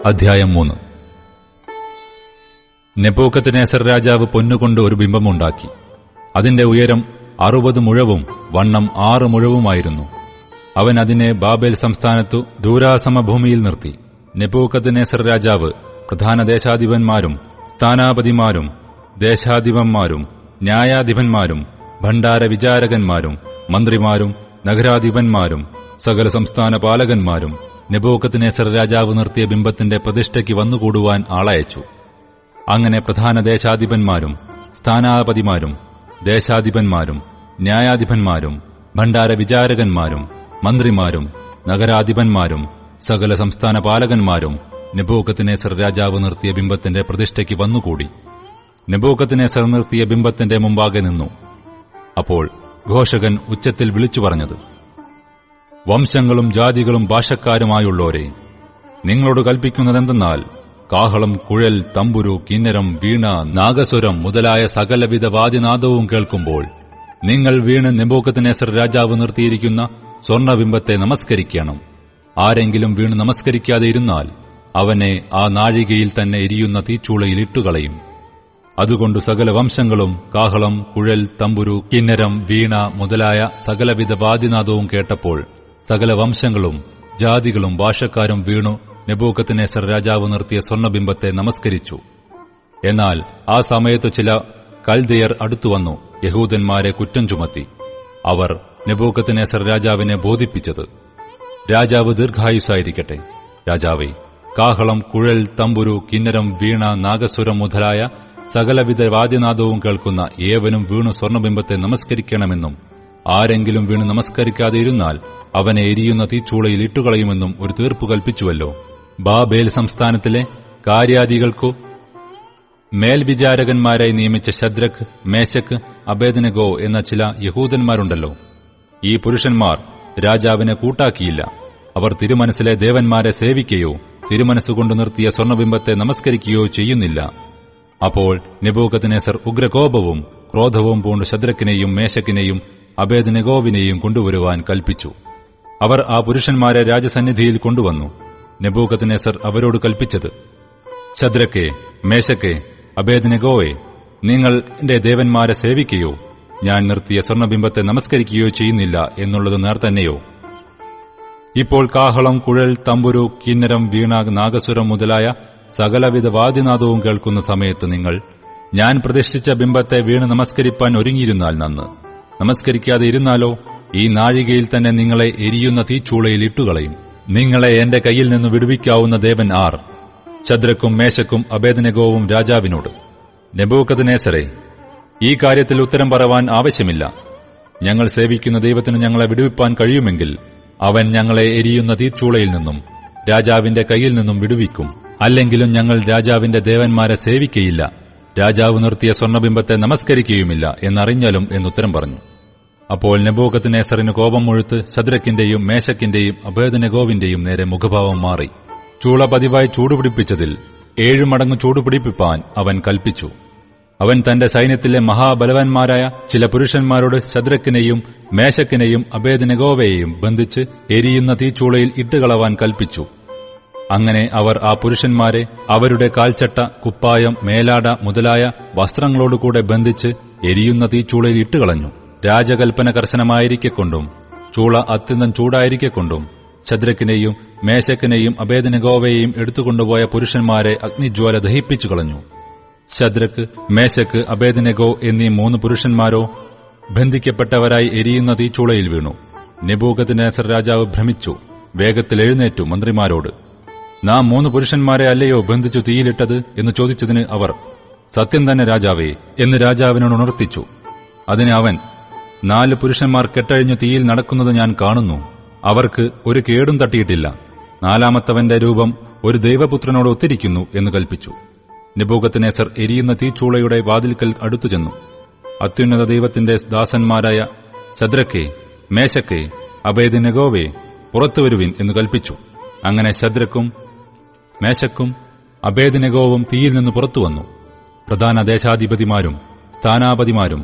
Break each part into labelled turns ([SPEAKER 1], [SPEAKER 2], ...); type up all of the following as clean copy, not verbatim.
[SPEAKER 1] അധ്യായം 3. നെബൂഖദ്നേസർ രാജാവ് പൊന്നുകൊണ്ട് ഒരു ബിംബമുണ്ടാക്കി. അതിന്റെ ഉയരം 60 മുഴവും വണ്ണം 6 മുഴവുമായിരുന്നു. അവൻ അതിനെ ബാബേൽ സംസ്ഥാനത്തു ദൂരാസമഭൂമിയിൽ നിർത്തി. നെബൂഖദ്നേസർ രാജാവ് പ്രധാന ദേശാധിപന്മാരും സ്ഥാനാപതിമാരും ദേശാധിപന്മാരും ന്യായാധിപന്മാരും ഭണ്ഡാര വിചാരകന്മാരും മന്ത്രിമാരും നഗരാധിപന്മാരും സകല സംസ്ഥാന പാലകന്മാരും നെബൂഖദ്നേസർ രാജാവ് നിർത്തിയ ബിംബത്തിന്റെ പ്രതിഷ്ഠയ്ക്ക് വന്നുകൂടുവാൻ ആളയച്ചു. അങ്ങനെ പ്രധാന ദേശാധിപന്മാരും സ്ഥാനാപതിമാരും ദേശാധിപന്മാരും ന്യായാധിപന്മാരും ഭണ്ഡാര വിചാരകന്മാരും മന്ത്രിമാരും നഗരാധിപന്മാരും സകല സംസ്ഥാന പാലകന്മാരും നെബൂഖദ്നേസർ രാജാവ് നിർത്തിയ ബിംബത്തിന്റെ പ്രതിഷ്ഠയ്ക്ക് വന്നുകൂടി. നെബൂഖദ്നേസർ നിർത്തിയ ബിംബത്തിന്റെ മുമ്പാകെ നിന്നു. അപ്പോൾ ഘോഷകൻ ഉച്ചത്തിൽ വിളിച്ചു പറഞ്ഞത്: വംശങ്ങളും ജാതികളും ഭാഷക്കാരുമായുള്ളോരെ, നിങ്ങളോട് കൽപ്പിക്കുന്നതെന്തെന്നാൽ, കാഹളം, കുഴൽ, തമ്പുരു, കിന്നരം, വീണ, നാഗസ്വരം മുതലായ സകലവിധ വാദ്യനാദവും കേൾക്കുമ്പോൾ നിങ്ങൾ വീണ് നെബൂഖദ്നേസർ രാജാവ് നിർത്തിയിരിക്കുന്ന സ്വർണബിംബത്തെ നമസ്കരിക്കണം. ആരെങ്കിലും വീണ് നമസ്കരിക്കാതെ ഇരുന്നാൽ അവനെ ആ നാഴികയിൽ തന്നെ എരിയുന്ന തീച്ചൂളയിൽ ഇട്ടുകളയും. അതുകൊണ്ട് സകല വംശങ്ങളും കാഹളം, കുഴൽ, തമ്പുരു, കിന്നരം, വീണ മുതലായ സകലവിധ വാദ്യനാദവും കേട്ടപ്പോൾ സകല വംശങ്ങളും ജാതികളും ഭാഷക്കാരും വീണു നെബൂഖദ്നേസർ രാജാവ് നിർത്തിയ സ്വർണബിംബത്തെ നമസ്കരിച്ചു. എന്നാൽ ആ സമയത്ത് ചില കൽദയർ അടുത്തുവന്നു യഹൂദന്മാരെ കുറ്റം ചുമത്തി. അവർ നെബൂഖദ്നേസർ രാജാവിനെ ബോധിപ്പിച്ചത്: രാജാവ് ദീർഘായുസ്സായിരിക്കട്ടെ. രാജാവേ, കാഹളം, കുഴൽ, തമ്പുരു, കിന്നരം, വീണ, നാഗസ്വരം മുതലായ സകലവിധ വാദ്യനാദവും കേൾക്കുന്ന ഏവനും വീണു സ്വർണബിംബത്തെ നമസ്കരിക്കണമെന്നും ആരെങ്കിലും വീണ് നമസ്കരിക്കാതെ ഇരുന്നാൽ അവനെ എരിയുന്ന തീച്ചൂളയിൽ ഇട്ടുകളയുമെന്നും ഒരു തീർപ്പ് കൽപ്പിച്ചുവല്ലോ. ബാബേൽ സംസ്ഥാനത്തിലെ കാര്യാദികൾക്കു മേൽവിചാരകന്മാരായി നിയമിച്ച ശദ്രക്, മേശക്, അബേദ്നെഗോ എന്ന ചില യഹൂദന്മാരുണ്ടല്ലോ. ഈ പുരുഷന്മാർ രാജാവിനെ കൂട്ടാക്കിയില്ല. അവർ തിരുമനസ്സിലെ ദേവന്മാരെ സേവിക്കുകയോ തിരുമനസ്സുകൊണ്ട് നിർത്തിയ സ്വർണബിംബത്തെ നമസ്കരിക്കുകയോ ചെയ്യുന്നില്ല. അപ്പോൾ നെബൂഖദ്നേസർ ഉഗ്രകോപവും ക്രോധവും പൂണ്ട് ശദ്രക്കിനെയും മേശക്കിനെയും അബേദ്നെഗോവിനെയും കൊണ്ടുവരുവാൻ കൽപ്പിച്ചു. അവർ ആ പുരുഷന്മാരെ രാജസന്നിധിയിൽ കൊണ്ടുവന്നു. നെബൂഖദ്നേസർ അവരോട് കൽപ്പിച്ചത്: ശദ്രക്കെ, മേശക്കെ, അബേദ്നെഗോവേ, നിങ്ങൾ എന്റെ ദേവന്മാരെ സേവിക്കുകയോ ഞാൻ നിർത്തിയ സ്വർണബിംബത്തെ നമസ്കരിക്കുകയോ ചെയ്യുന്നില്ല എന്നുള്ളത് നേർ തന്നെയോ? ഇപ്പോൾ കാഹളം, കുഴൽ, തമ്പുരു, കിന്നരം, വീണ, നാഗസ്വരം മുതലായ സകലവിധ വാദ്യനാദവും കേൾക്കുന്ന സമയത്ത് നിങ്ങൾ ഞാൻ പ്രതിഷ്ഠിച്ച ബിംബത്തെ വീണ് നമസ്കരിപ്പാൻ ഒരുങ്ങിയിരുന്നാൽ നന്ന്. നമസ്കരിക്കാതെ ഇരുന്നാലോ ഈ നാഴികയിൽ തന്നെ നിങ്ങളെ എരിയുന്ന തീച്ചൂളയിൽ ഇട്ടുകളയും. നിങ്ങളെ എന്റെ കയ്യിൽ നിന്ന് വിടുവിക്കാവുന്ന ദേവൻ ആർ? ശദ്രക്കും മേശക്കും അബേദ്നെഗോവും രാജാവിനോട്: നെബൂഖദ്നേസരേ, ഈ കാര്യത്തിൽ ഉത്തരം പറവാൻ ആവശ്യമില്ല. ഞങ്ങൾ സേവിക്കുന്ന ദൈവത്തിന് ഞങ്ങളെ വിടുവിപ്പാൻ കഴിയുമെങ്കിൽ അവൻ ഞങ്ങളെ എരിയുന്ന തീച്ചൂളയിൽ നിന്നും രാജാവിന്റെ കയ്യിൽ നിന്നും വിടുവിക്കും. അല്ലെങ്കിലും ഞങ്ങൾ രാജാവിന്റെ ദേവന്മാരെ സേവിക്കയില്ല, രാജാവ് നിർത്തിയ സ്വർണബിംബത്തെ നമസ്കരിക്കുകയുമില്ല എന്നറിഞ്ഞാലും എന്നുത്തരം പറഞ്ഞു. അപ്പോൾ നെബൂഖദ്നേസറിന് കോപം മുഴുത്ത് ശദ്രക്കിന്റെയും മേശക്കിന്റെയും അബേദ്നെഗോവിന്റെയും നേരെ മുഖഭാവം മാറി. ചൂള പതിവായി ചൂടുപിടിപ്പിച്ചതിൽ 7 മടങ്ങ് ചൂടുപിടിപ്പിപ്പാൻ അവൻ കൽപ്പിച്ചു. അവൻ തന്റെ സൈന്യത്തിലെ മഹാബലവാന്മാരായ ചില പുരുഷന്മാരോട് ശദ്രക്കിനെയും മേശക്കിനെയും അബേദ്നെഗോവയെയും ബന്ധിച്ച് എരിയുന്ന തീച്ചൂളയിൽ ഇട്ടുകളവാൻ കൽപ്പിച്ചു. അങ്ങനെ അവർ ആ പുരുഷന്മാരെ അവരുടെ കാൽച്ചട്ട, കുപ്പായം, മേലാട മുതലായ വസ്ത്രങ്ങളോടുകൂടെ ബന്ധിച്ച് എരിയുന്ന തീച്ചൂളയിൽ ഇട്ടുകളഞ്ഞു. രാജകൽപ്പന കർശനമായിരിക്കൊണ്ടും ചൂള അത്യന്തം ചൂടായിരിക്കൊണ്ടും ശദ്രക്കിനെയും മേശക്കിനെയും അബേദ്നെഗോവയെയും എടുത്തുകൊണ്ടുപോയ പുരുഷന്മാരെ അഗ്നിജ്വാല ദഹിപ്പിച്ചു കളഞ്ഞു. ശദ്രക്ക്, മേശക്ക്, അബേദ്നെഗോ എന്നീ 3 പുരുഷന്മാരോ ബന്ധിക്കപ്പെട്ടവരായി എരിയുന്ന തീച്ചൂളയിൽ വീണു. നെബൂഖദ്നേസർ രാജാവ് ഭ്രമിച്ചു. വേഗത്തിൽ എഴുന്നേറ്റു മന്ത്രിമാരോട്: നാം 3 പുരുഷന്മാരെ അല്ലയോ ബന്ധിച്ചു തീയിലിട്ടത് എന്ന് ചോദിച്ചതിന് അവർ: സത്യം തന്നെ രാജാവേ എന്ന് രാജാവിനോട് ഉണർത്തിച്ചു. അതിന് അവൻ: 4 പുരുഷന്മാർ കെട്ടഴിഞ്ഞു തീയിൽ നടക്കുന്നത് ഞാൻ കാണുന്നു. അവർക്ക് ഒരു കേടും തട്ടിയിട്ടില്ല. 4-മത്തവന്റെ രൂപം ഒരു ദൈവപുത്രനോട് ഒത്തിരിക്കുന്നു എന്ന് കൽപ്പിച്ചു. നെബൂഖദ്നേസർ എരിയുന്ന തീച്ചൂളയുടെ വാതിൽക്കൽ അടുത്തുചെന്നു. അത്യുന്നത ദൈവത്തിന്റെ ദാസന്മാരായ ശദ്രക്കെ, മേശക്കെ, അബേദ്നെഗോവേ, പുറത്തുവരുവിൻ എന്ന് കൽപ്പിച്ചു. അങ്ങനെ ശദ്രക്കും മേശക്കും അബേദ്നെഗോവും തീയിൽ നിന്ന് പുറത്തുവന്നു. പ്രധാന ദേശാധിപതിമാരും സ്ഥാനാപതിമാരും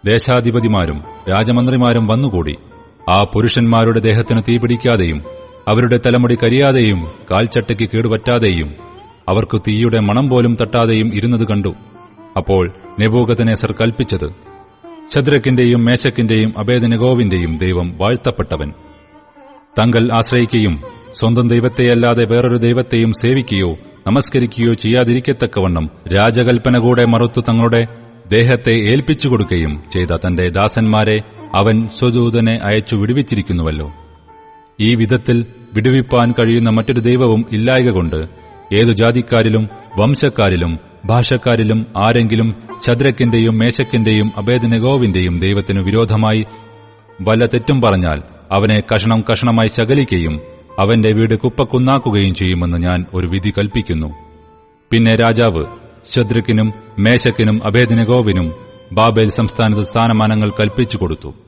[SPEAKER 1] ദേശാധിപതിമാരും രാജമന്ത്രിമാരും വന്നുകൂടി. ആ പുരുഷന്മാരുടെ ദേഹത്തിന് തീപിടിക്കാതെയും അവരുടെ തലമുടി കരിയാതെയും കാൽച്ചട്ടയ്ക്ക് കേടുപറ്റാതെയും അവർക്ക് തീയുടെ മണം പോലും തട്ടാതെയും ഇരുന്നത് കണ്ടു. അപ്പോൾ നെബൂഖദ്നേസർ കൽപ്പിച്ചത്, ശദ്രക്കിന്റെയും മേശക്കിന്റെയും അബേദ്നെഗോവിന്റെയും ദൈവം വാഴ്ത്തപ്പെട്ടവൻ. തങ്ങൾ ആശ്രയിക്കുകയും സ്വന്തം ദൈവത്തെയല്ലാതെ വേറൊരു ദൈവത്തെയും സേവിക്കുകയോ നമസ്കരിക്കുകയോ ചെയ്യാതിരിക്കത്തക്കവണ്ണം രാജകൽപ്പന കൂടെ മറുത്തു തങ്ങളുടെ ദേഹത്തെ ഏൽപ്പിച്ചുകൊടുക്കുകയും ചെയ്ത തന്റെ ദാസന്മാരെ അവൻ സ്വദൂതനെ അയച്ചു വിടുവിച്ചിരിക്കുന്നുവല്ലോ. ഈ വിധത്തിൽ വിടുവിപ്പാൻ കഴിയുന്ന മറ്റൊരു ദൈവവും ഇല്ലായകൊണ്ട് ഏതു ജാതിക്കാരിലും വംശക്കാരിലും ഭാഷക്കാരിലും ആരെങ്കിലും ശദ്രക്കിന്റെയും മേശക്കിന്റെയും അബേദ്നെഗോവിന്റെയും ദൈവത്തിനു വിരോധമായി വല്ല തെറ്റും പറഞ്ഞാൽ അവനെ കഷണം കഷണമായി ശകലിക്കുകയും അവന്റെ വീട് കുപ്പക്കുന്നാക്കുകയും ചെയ്യുമെന്ന് ഞാൻ ഒരു വിധി കൽപ്പിക്കുന്നു. പിന്നെ രാജാവ് ശദ്രക്കിനും മേശക്കിനും അബേദ്നെഗോവിനും ബാബേൽ സംസ്ഥാനത്ത് സ്ഥാനമാനങ്ങൾ കൽപ്പിച്ചു കൊടുത്തു.